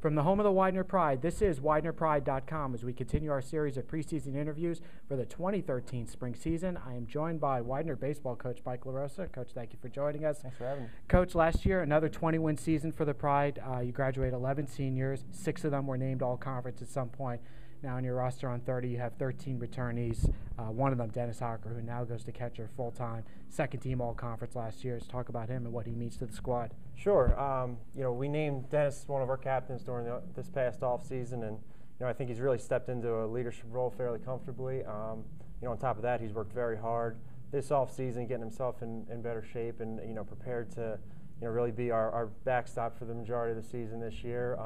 From the home of the Widener Pride, this is WidenerPride.com as we continue our series of preseason interviews for the 2013 spring season. I am joined by Widener baseball coach Mike LaRosa. Coach, thank you for joining us. Thanks for having me. Coach, last year, another 20-win season for the Pride. You graduated 11 seniors. 6 of them were named All-Conference at some point. Now on your roster on 30, you have 13 returnees. One of them, Dennis Hocker, who now goes to catcher full-time. Second-team All-Conference last year. Let's talk about him and what he means to the squad. Sure. We named Dennis one of our captains during this past off-season, and I think he's really stepped into a leadership role fairly comfortably. On top of that, he's worked very hard this off-season, getting himself in better shape and prepared to really be our backstop for the majority of the season this year.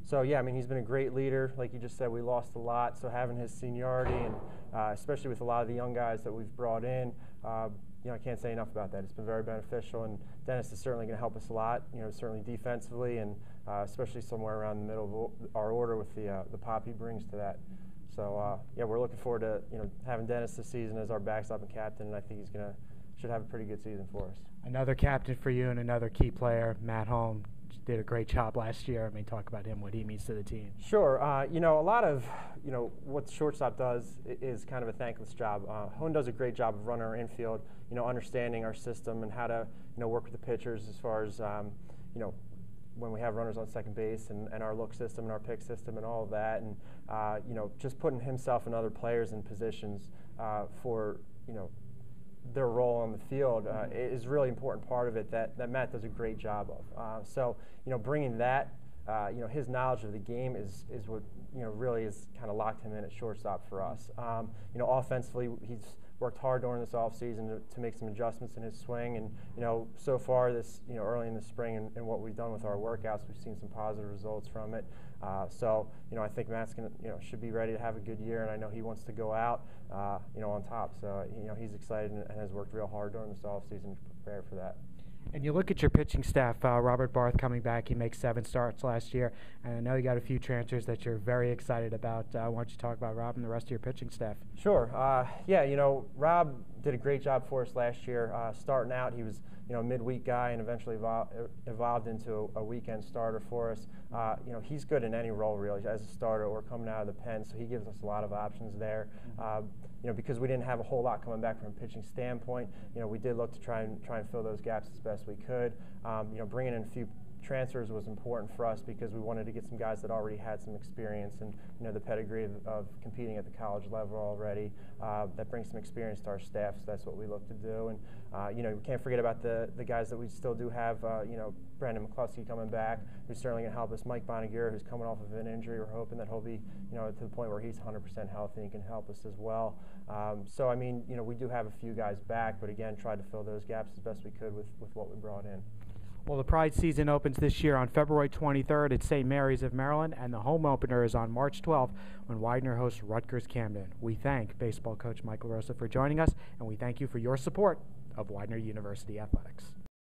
He's been a great leader. Like you just said, we lost a lot, so having his seniority and especially with a lot of the young guys that we've brought in, I can't say enough about that. It's been very beneficial, and Dennis is certainly going to help us a lot, certainly defensively and especially somewhere around the middle of our order with the pop he brings to that. So, we're looking forward to, having Dennis this season as our backstop and captain, and I think should have a pretty good season for us. Another captain for you and another key player, Matt Holm, did a great job last year. I mean, talk about him, what he means to the team. Sure. A lot of, what the shortstop does is kind of a thankless job. Holm does a great job of running our infield, understanding our system and how to, work with the pitchers as far as, when we have runners on second base and our look system and our pick system and all of that. And, just putting himself and other players in positions for, their role on the field is a really important part of it that Matt does a great job of. Bringing that, his knowledge of the game is what really has kind of locked him in at shortstop for us. Offensively, he's worked hard during this offseason to make some adjustments in his swing, and so far this early in the spring and what we've done with our workouts, we've seen some positive results from it. I think Matt's should be ready to have a good year, and I know he wants to go out on top. So he's excited and has worked real hard during this offseason to prepare for that. And you look at your pitching staff, Robert Barth coming back, he makes 7 starts last year, and I know you got a few transfers that you're very excited about. Why don't you talk about Rob and the rest of your pitching staff? Sure. Rob did a great job for us last year. Starting out, he was a midweek guy and eventually evolved into a weekend starter for us. He's good in any role really as a starter or coming out of the pen, so he gives us a lot of options there. Because we didn't have a whole lot coming back from a pitching standpoint, we did look to try and fill those gaps as best we could. Bringing in a few transfers was important for us because we wanted to get some guys that already had some experience and the pedigree of competing at the college level already. That brings some experience to our staff, so that's what we look to do. And we can't forget about the guys that we still do have. Brandon McCluskey coming back, who's certainly going to help us. Mike Bonagura, who's coming off of an injury. We're hoping that he'll be to the point where he's 100% healthy and can help us as well. We do have a few guys back, but again, tried to fill those gaps as best we could with what we brought in. Well, the Pride season opens this year on February 23rd at St. Mary's of Maryland, and the home opener is on March 12th when Widener hosts Rutgers Camden. We thank baseball coach Mike LaRosa for joining us, and we thank you for your support of Widener University Athletics.